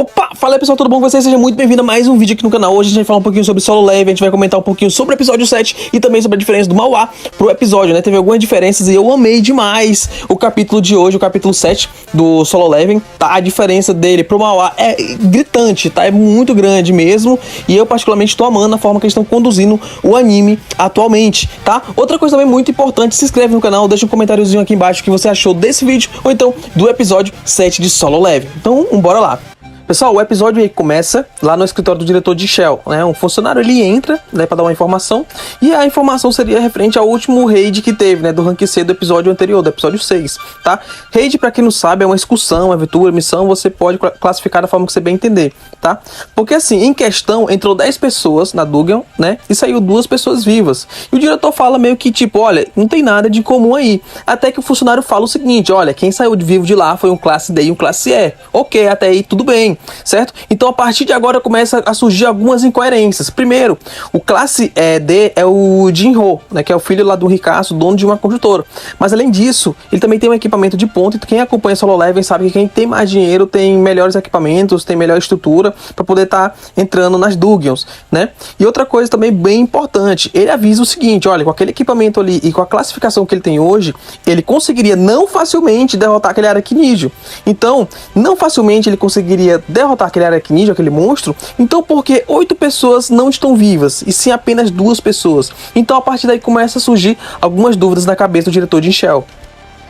Opa! Fala aí pessoal, tudo bom com vocês? Seja muito bem-vindo a mais um vídeo aqui no canal. Hoje a gente vai falar um pouquinho sobre Solo Leveling, a gente vai comentar um pouquinho sobre o episódio 7 e também sobre a diferença do Mauá pro episódio, né? Teve algumas diferenças e eu amei demais o capítulo de hoje, o capítulo 7 do Solo Leveling, tá? A diferença dele pro Mauá é gritante, tá? É muito grande mesmo e eu particularmente tô amando a forma que eles estão conduzindo o anime atualmente, tá? Outra coisa também muito importante, se inscreve no canal, deixa um comentáriozinho aqui embaixo o que você achou desse vídeo ou então do episódio 7 de Solo Leveling. Então, bora lá! Pessoal, o episódio aí começa lá no escritório do diretor de Shell, né? Um funcionário, ele entra, né, para dar uma informação, e a informação seria referente ao último raid que teve, né, do rank C do episódio anterior, do episódio 6, tá? Raid, para quem não sabe, é uma excursão, aventura, missão, você pode classificar da forma que você bem entender, tá? Porque assim, em questão, entrou 10 pessoas na Dungeon, né, e saiu 2 pessoas vivas. E o diretor fala meio que tipo, olha, não tem nada de comum aí. Até que o funcionário fala o seguinte, olha, quem saiu vivo de lá foi um classe D e um classe E. Ok, até aí tudo bem. Certo? Então a partir de agora começa a surgir algumas incoerências. Primeiro, o classe D é o Jinho, né, que é o filho lá do Ricasso, dono de uma construtora. Mas além disso, ele também tem um equipamento de ponta, e quem acompanha Solo Leveling sabe que quem tem mais dinheiro tem melhores equipamentos, tem melhor estrutura para poder estar entrando nas dungeons, né? E outra coisa também bem importante, ele avisa o seguinte, olha, com aquele equipamento ali e com a classificação que ele tem hoje, ele conseguiria não facilmente derrotar aquele Arachnídeo. Então, não facilmente ele conseguiria derrotar aquele Arachnídeo, aquele monstro. Então por que 8 pessoas não estão vivas e sim apenas 2 pessoas? Então a partir daí começa a surgir algumas dúvidas na cabeça do diretor de Shell.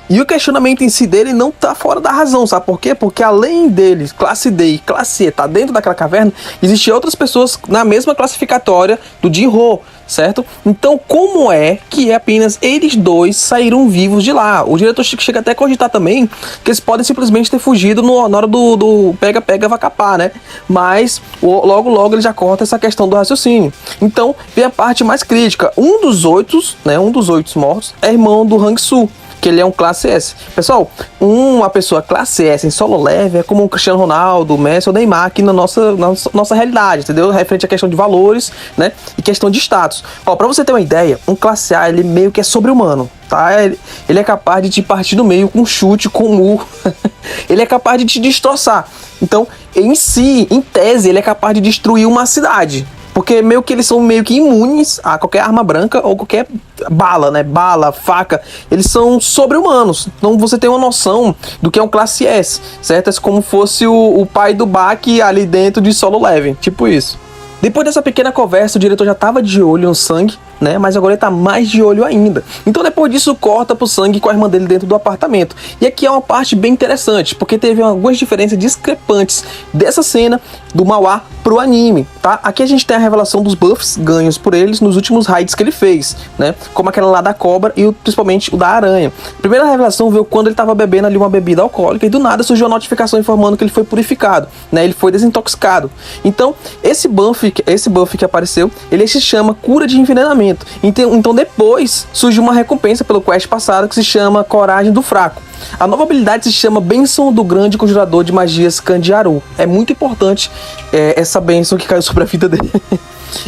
E o questionamento em si dele não tá fora da razão, sabe por quê? Porque além deles, classe D e classe E tá dentro daquela caverna, existem outras pessoas na mesma classificatória do Jinho, certo? Então como é que apenas eles 2 saíram vivos de lá? O diretor chega até a cogitar também que eles podem simplesmente ter fugido na hora do pega-pega vacapá, né? Mas logo ele já corta essa questão do raciocínio. Então vem a parte mais crítica. Um dos 8, né? Um dos 8 mortos é irmão do Hangsu, que ele é um classe S. Pessoal, uma pessoa classe S em Solo Leveling é como um Cristiano Ronaldo, Messi ou Neymar aqui na nossa realidade, entendeu? Referente à questão de valores, né? E questão de status. Ó, pra você ter uma ideia, um classe A, ele meio que é sobre-humano, tá? Ele é capaz de te partir no meio com chute, com murro. Ele é capaz de te destroçar. Então, em si, em tese, ele é capaz de destruir uma cidade. Porque meio que eles são meio que imunes a qualquer arma branca ou qualquer bala, né? Bala, faca. Eles são sobre-humanos. Então você tem uma noção do que é um classe S, certo? É como fosse o pai do Baki ali dentro de Solo Leveling. Tipo isso. Depois dessa pequena conversa, o diretor já estava de olho no sangue, né? Mas agora ele tá mais de olho ainda. Então depois disso corta pro sangue com a irmã dele dentro do apartamento. E aqui é uma parte bem interessante, porque teve algumas diferenças discrepantes dessa cena do Mauá pro anime, tá? Aqui a gente tem a revelação dos buffs ganhos por eles nos últimos raids que ele fez, né? Como aquela lá da cobra e principalmente o da aranha. A primeira revelação veio quando ele tava bebendo ali uma bebida alcoólica e do nada surgiu a notificação informando que ele foi purificado, né? Ele foi desintoxicado. Então esse buff que apareceu, ele se chama cura de envenenamento. Então depois surgiu uma recompensa pelo quest passado que se chama Coragem do Fraco. A nova habilidade se chama Bênção do Grande Conjurador de Magias Candiaru. É muito importante essa bênção que caiu sobre a vida dele.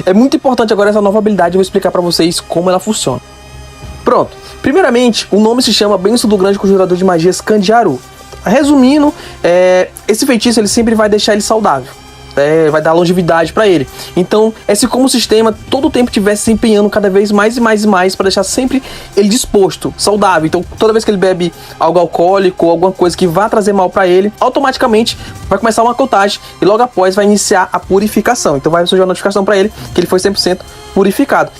É muito importante agora essa nova habilidade, eu vou explicar pra vocês como ela funciona. Pronto. Primeiramente, o nome se chama Bênção do Grande Conjurador de Magias Candiaru. Resumindo, esse feitiço ele sempre vai deixar ele saudável. Vai dar longevidade para ele. Então é se como o sistema todo o tempo estivesse se empenhando cada vez mais e mais e mais para deixar sempre ele disposto, saudável. Então toda vez que ele bebe algo alcoólico ou alguma coisa que vá trazer mal para ele, automaticamente vai começar uma contagem e logo após vai iniciar a purificação. Então vai surgir uma notificação para ele que ele foi 100% purificado.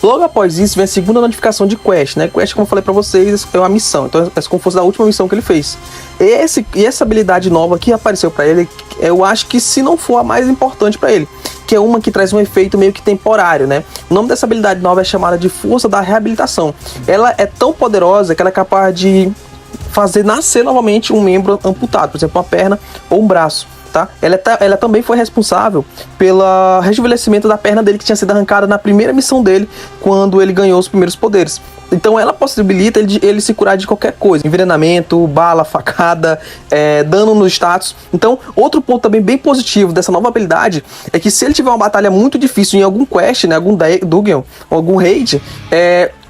Logo após isso vem a segunda notificação de quest, né? Quest, como eu falei pra vocês, é uma missão. Então é como se fosse a última missão que ele fez. E essa habilidade nova que apareceu pra ele, eu acho que se não for a mais importante pra ele, que é uma que traz um efeito meio que temporário, né? O nome dessa habilidade nova é chamada de Força da Reabilitação. Ela é tão poderosa que ela é capaz de fazer nascer novamente um membro amputado, por exemplo, uma perna ou um braço. Tá? Ela também foi responsável pelo rejuvenescimento da perna dele que tinha sido arrancada na primeira missão dele, quando ele ganhou os primeiros poderes. Então ela possibilita ele se curar de qualquer coisa, envenenamento, bala, facada, dano no status. Então outro ponto também bem positivo dessa nova habilidade é que se ele tiver uma batalha muito difícil em algum quest, né, algum dungeon, algum raid,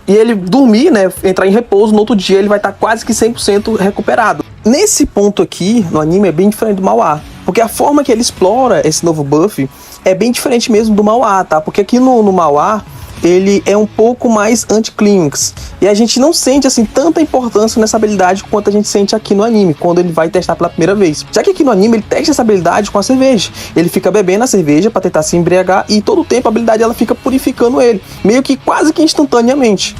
e ele dormir, né, entrar em repouso, no outro dia ele vai estar quase que 100% recuperado. Nesse ponto aqui, no anime, é bem diferente do Mauá. Porque a forma que ele explora esse novo buff é bem diferente mesmo do Mauá, tá? Porque aqui no Mauá, ele é um pouco mais anticlímax. E a gente não sente, assim, tanta importância nessa habilidade quanto a gente sente aqui no anime, quando ele vai testar pela primeira vez. Já que aqui no anime ele testa essa habilidade com a cerveja. Ele fica bebendo a cerveja para tentar se embriagar e todo o tempo a habilidade ela fica purificando ele, meio que quase que instantaneamente.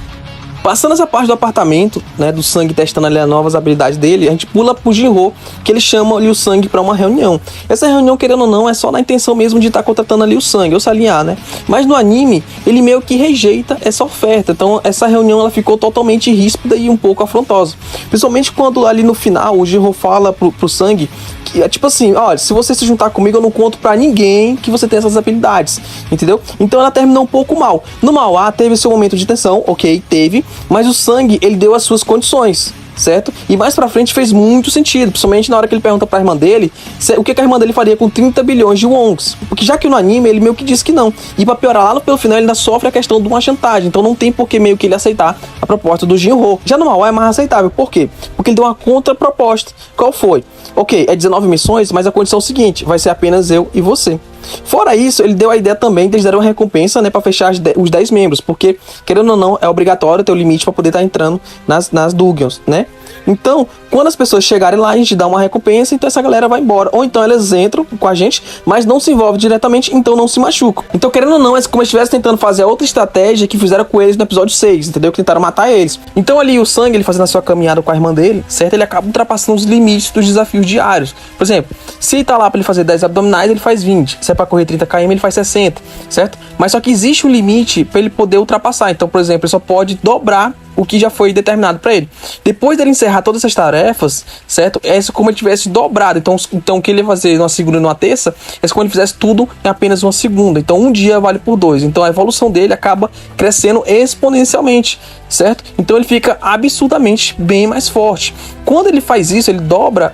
Passando essa parte do apartamento, né, do Sangue testando ali as novas habilidades dele, a gente pula pro Jinro, que ele chama ali o Sangue para uma reunião. Essa reunião, querendo ou não, é só na intenção mesmo de estar contratando ali o Sangue, ou se alinhar, né? Mas no anime, ele meio que rejeita essa oferta. Então, essa reunião ela ficou totalmente ríspida e um pouco afrontosa. Principalmente quando ali no final, o Jinro fala pro Sangue que é tipo assim, olha, se você se juntar comigo, eu não conto pra ninguém que você tem essas habilidades, entendeu? Então ela terminou um pouco mal. No Mauá teve seu momento de tensão, ok, teve, mas o Sangue, ele deu as suas condições, certo? E mais pra frente fez muito sentido, principalmente na hora que ele pergunta pra irmã dele o que a irmã dele faria com 30 bilhões de wons. Porque já que no anime ele meio que disse que não. E pra piorar lá pelo final ele ainda sofre a questão de uma chantagem. Então não tem por que meio que ele aceitar a proposta do Jinro. Já no Mauá é mais aceitável. Por quê? Porque ele deu uma contraproposta. Qual foi? Ok, é 19 missões, mas a condição é o seguinte, vai ser apenas eu e você. Fora isso, ele deu a ideia também de eles darem uma recompensa, né, para fechar os 10 membros, porque, querendo ou não, é obrigatório ter o limite para poder estar entrando nas dungeons, né? Então, quando as pessoas chegarem lá, a gente dá uma recompensa, então essa galera vai embora. Ou então elas entram com a gente, mas não se envolvem diretamente, então não se machucam. Então, querendo ou não, é como se estivesse tentando fazer a outra estratégia que fizeram com eles no episódio 6, entendeu? Que tentaram matar eles. Então ali o Sangue, ele fazendo a sua caminhada com a irmã dele, certo? Ele acaba ultrapassando os limites dos desafios diários. Por exemplo, se ele tá lá para ele fazer 10 abdominais, ele faz 20. Se é para correr 30 km, ele faz 60, certo? Mas só que existe um limite para ele poder ultrapassar. Então, por exemplo, ele só pode dobrar o que já foi determinado para ele. Depois dele encerrar todas essas tarefas, certo? É como ele tivesse dobrado. Então o que ele ia fazer numa segunda e numa terça é como ele fizesse tudo em apenas uma segunda. Então um dia vale por 2. Então a evolução dele acaba crescendo exponencialmente, certo? Então ele fica absurdamente bem mais forte. Quando ele faz isso, ele dobra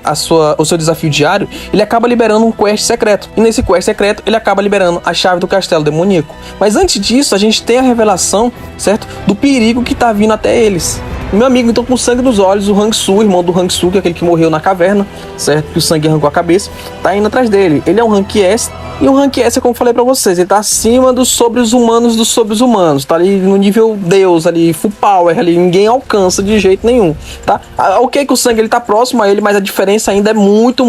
o seu desafio diário, ele acaba liberando um quest secreto. E nesse quest secreto, ele acaba liberando a chave do castelo demoníaco. Mas antes disso, a gente tem a revelação, certo? Do perigo que tá vindo até eles. Meu amigo, então, com sangue nos olhos, o Hangsu, irmão do Hangsu, que é aquele que morreu na caverna, certo? Que o sangue arrancou a cabeça, tá indo atrás dele. Ele é um Rank S, e o Rank S, como eu falei pra vocês, ele tá acima dos sobre-humanos, tá ali no nível Deus, ali, full power, ali, ninguém alcança de jeito nenhum, tá? Ok que o sangue, ele tá próximo a ele, mas a diferença ainda é muito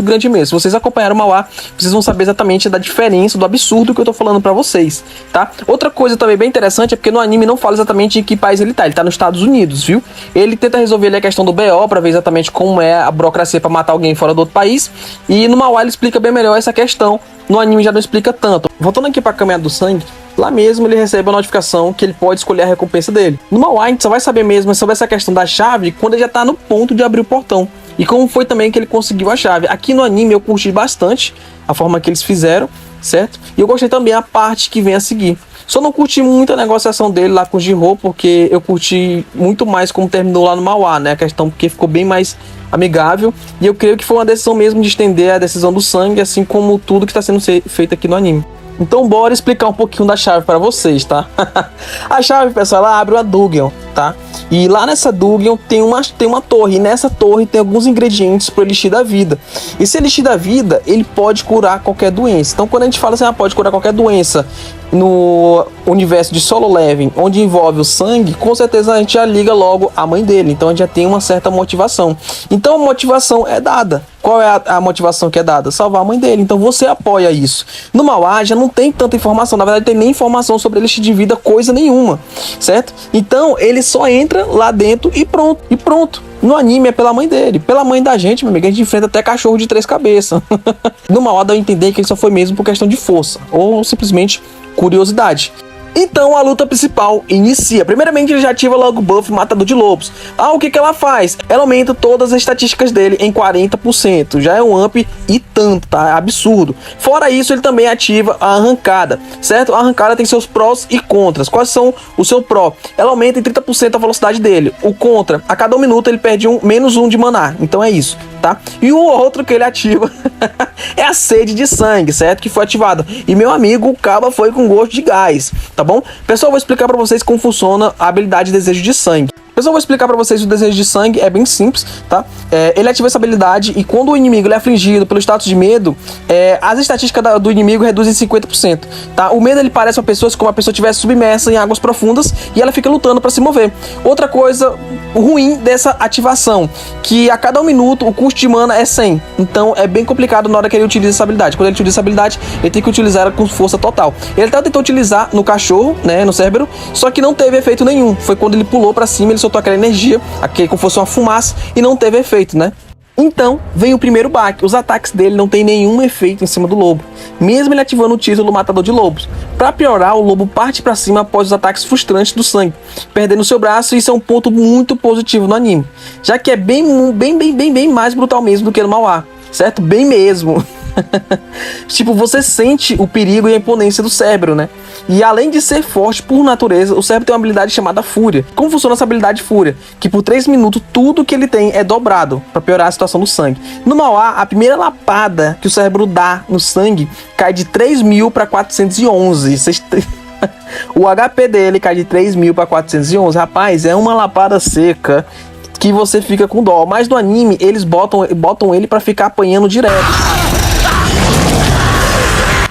grande mesmo. Se vocês acompanharam o Mauá, vocês vão saber exatamente da diferença, do absurdo que eu tô falando pra vocês, tá? Outra coisa também bem interessante é porque no anime não fala exatamente em que país ele tá nos Estados Unidos, viu? Ele tenta resolver ali a questão do BO pra ver exatamente como é a burocracia pra matar alguém fora do outro país, e no Mauá ele explica bem melhor essa questão. No anime já não explica tanto. Voltando aqui pra caminhada do sangue, lá mesmo ele recebe a notificação que ele pode escolher a recompensa dele. No Mauá a gente só vai saber mesmo sobre essa questão da chave quando ele já tá no ponto de abrir o portão. E como foi também que ele conseguiu a chave. Aqui no anime eu curti bastante a forma que eles fizeram, certo? E eu gostei também a parte que vem a seguir. Só não curti muito a negociação dele lá com o Jinro, porque eu curti muito mais como terminou lá no Mauá, né? A questão porque ficou bem mais amigável. E eu creio que foi uma decisão mesmo de estender a decisão do sangue, assim como tudo que está sendo feito aqui no anime. Então bora explicar um pouquinho da chave para vocês, tá? A chave, pessoal, ela abre uma dungeon, tá? E lá nessa dungeon tem uma torre. E nessa torre tem alguns ingredientes pro Elixir da Vida. Esse Elixir da Vida, ele pode curar qualquer doença. Então quando a gente fala assim, pode curar qualquer doença no universo de Solo Leveling, onde envolve o sangue, com certeza a gente já liga logo a mãe dele. Então a gente já tem uma certa motivação. Então a motivação é dada. Qual é a motivação que é dada? Salvar a mãe dele. Então você apoia isso. No Mauá já não tem tanta informação. Na verdade, tem nem informação sobre Elixir de Vida, coisa nenhuma, certo? Então ele só entra lá dentro e pronto. No anime é pela mãe dele. Pela mãe da gente, meu amigo, a gente enfrenta até cachorro de 3 cabeças. No Mauá dá a entender que ele só foi mesmo por questão de força, ou simplesmente curiosidade. Então a luta principal inicia. Primeiramente ele já ativa logo o buff Matador de Lobos. O que ela faz? Ela aumenta todas as estatísticas dele em 40%. Já é um up e tanto, tá? É absurdo. Fora isso, ele também ativa a arrancada, certo? A arrancada tem seus prós e contras. Quais são o seu pró? Ela aumenta em 30% a velocidade dele. O contra, a cada 1 minuto ele perde menos 1 de maná. Então é isso, tá? E o outro que ele ativa é a sede de sangue, certo? Que foi ativada. E meu amigo, o caba foi com gosto de gás, tá bom? Pessoal, eu vou explicar pra vocês como funciona a habilidade de desejo de sangue. Pessoal, eu vou explicar pra vocês o desejo de sangue, é bem simples, tá? ele ativa essa habilidade e quando o inimigo ele é afligido pelo status de medo, as estatísticas do inimigo reduzem 50%, tá? O medo ele parece uma pessoa como a pessoa estivesse submersa em águas profundas e ela fica lutando para se mover. Outra coisa ruim dessa ativação, que a cada 1 minuto o custo de mana é 100, então é bem complicado na hora que ele utiliza essa habilidade. Quando ele utiliza essa habilidade, ele tem que utilizar ela com força total. Ele até tentou utilizar no cachorro, né, no Cérebro, só que não teve efeito nenhum. Foi quando ele pulou para cima, ele soltou aquela energia, aqui como fosse uma fumaça, e não teve efeito, né? Então, vem o primeiro baque. Os ataques dele não tem nenhum efeito em cima do lobo, mesmo ele ativando o título Matador de Lobos. Para piorar, o lobo parte para cima após os ataques frustrantes do sangue, perdendo seu braço, e isso é um ponto muito positivo no anime, já que é bem mais brutal mesmo do que no Mauá, certo? Bem mesmo. Tipo, você sente o perigo e a imponência do Cérebro, né? E além de ser forte por natureza, o Cérebro tem uma habilidade chamada Fúria. Como funciona essa habilidade Fúria? Que por 3 minutos tudo que ele tem é dobrado para piorar a situação do sangue. No Mauá, a primeira lapada que o Cérebro dá no sangue cai de 3.000 para 411. O HP dele cai de 3.000 para 411. Rapaz, é uma lapada seca que você fica com dó. Mas no anime, eles botam ele para ficar apanhando direto.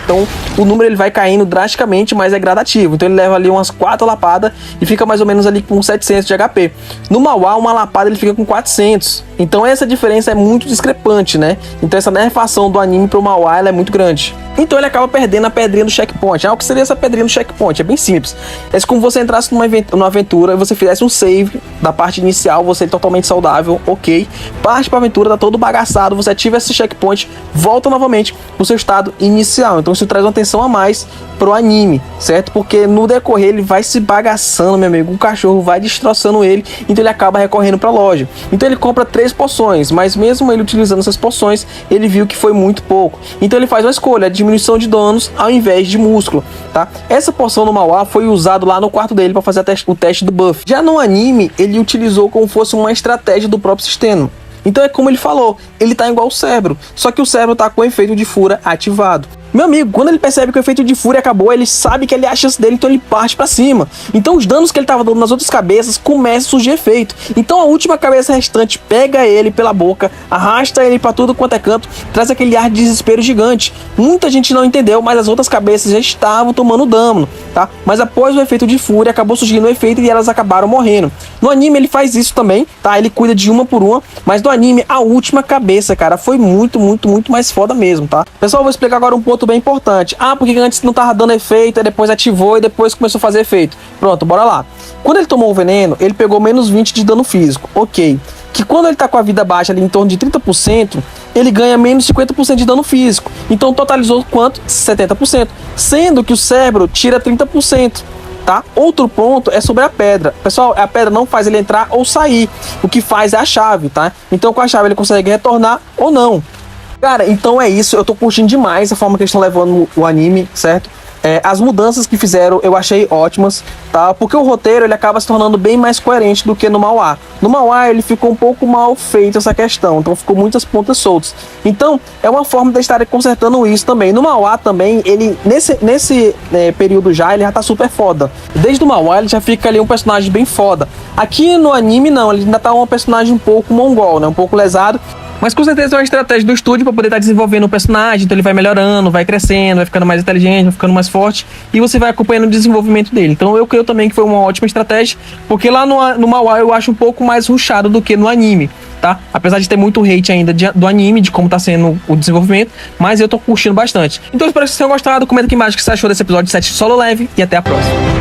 Então o número ele vai caindo drasticamente, mas é gradativo. Então ele leva ali umas 4 lapadas e fica mais ou menos ali com 700 de HP. No Mauá, uma lapada ele fica com 400. Então essa diferença é muito discrepante, né? Então essa nerfação do anime pro Mauá ela é muito grande. Então ele acaba perdendo a pedrinha do checkpoint. O que seria essa pedrinha do checkpoint? É bem simples. É como você entrasse numa aventura e você fizesse um save da parte inicial, você totalmente saudável, ok. Parte pra aventura, tá todo bagaçado, você ativa esse checkpoint, volta novamente pro seu estado inicial. Então isso traz uma atenção a mais pro anime, certo? Porque no decorrer ele vai se bagaçando, meu amigo. O cachorro vai destroçando ele, então ele acaba recorrendo pra loja. Então ele compra 3 poções, mas mesmo ele utilizando essas poções, ele viu que foi muito pouco. Então ele faz uma escolha, a diminuição de danos ao invés de músculo, tá? Essa poção no Mauá foi usado lá no quarto dele para fazer o teste do buff. Já no anime, ele utilizou como fosse uma estratégia do próprio sistema. Então é como ele falou, ele tá igual o Cérebro, só que o Cérebro tá com o efeito de fúria ativado. Meu amigo, quando ele percebe que o efeito de fúria acabou, ele sabe que ele é a chance dele, então ele parte pra cima. Então os danos que ele tava dando nas outras cabeças começam a surgir efeito. Então a última cabeça restante pega ele pela boca, arrasta ele pra tudo quanto é canto, traz aquele ar de desespero gigante. Muita gente não entendeu, mas as outras cabeças já estavam tomando dano, tá? Mas após o efeito de fúria, acabou surgindo o efeito e elas acabaram morrendo. No anime ele faz isso também, tá? Ele cuida de uma por uma, mas no anime a última cabeça, cara, foi muito mais foda mesmo, tá? Pessoal, eu vou explicar agora um ponto bem importante. Porque antes não tava dando efeito, aí depois ativou e depois começou a fazer efeito. Pronto, bora lá. Quando ele tomou o veneno, ele pegou menos 20 de dano físico, ok. Que quando ele tá com a vida baixa ali em torno de 30%, ele ganha menos 50% de dano físico. Então totalizou quanto? 70%. Sendo que o Cérebro tira 30%. Tá? Outro ponto é sobre a pedra. Pessoal, a pedra não faz ele entrar ou sair. O que faz é a chave, tá? Então com a chave ele consegue retornar ou não. Cara, então é isso. Eu tô curtindo demais a forma que eles estão levando o anime, certo? As mudanças que fizeram eu achei ótimas, tá? Porque o roteiro ele acaba se tornando bem mais coerente do que no Mauá. No Mauá ele ficou um pouco mal feito essa questão, então ficou muitas pontas soltas. Então é uma forma de estarem consertando isso também. No Mauá também, ele nesse período já, ele já tá super foda. Desde o Mauá ele já fica ali um personagem bem foda. Aqui no anime não, ele ainda tá um personagem um pouco mongol, né? Um pouco lesado. Mas com certeza é uma estratégia do estúdio para poder estar desenvolvendo o personagem. Então ele vai melhorando, vai crescendo, vai ficando mais inteligente, vai ficando mais forte. E você vai acompanhando o desenvolvimento dele. Então eu creio também que foi uma ótima estratégia. Porque lá no Mauá eu acho um pouco mais rushado do que no anime, tá? Apesar de ter muito hate ainda do anime, de como tá sendo o desenvolvimento. Mas eu tô curtindo bastante. Então eu espero que vocês tenham gostado. Comenta aqui embaixo o que você achou desse episódio 7 Solo Leveling. E até a próxima.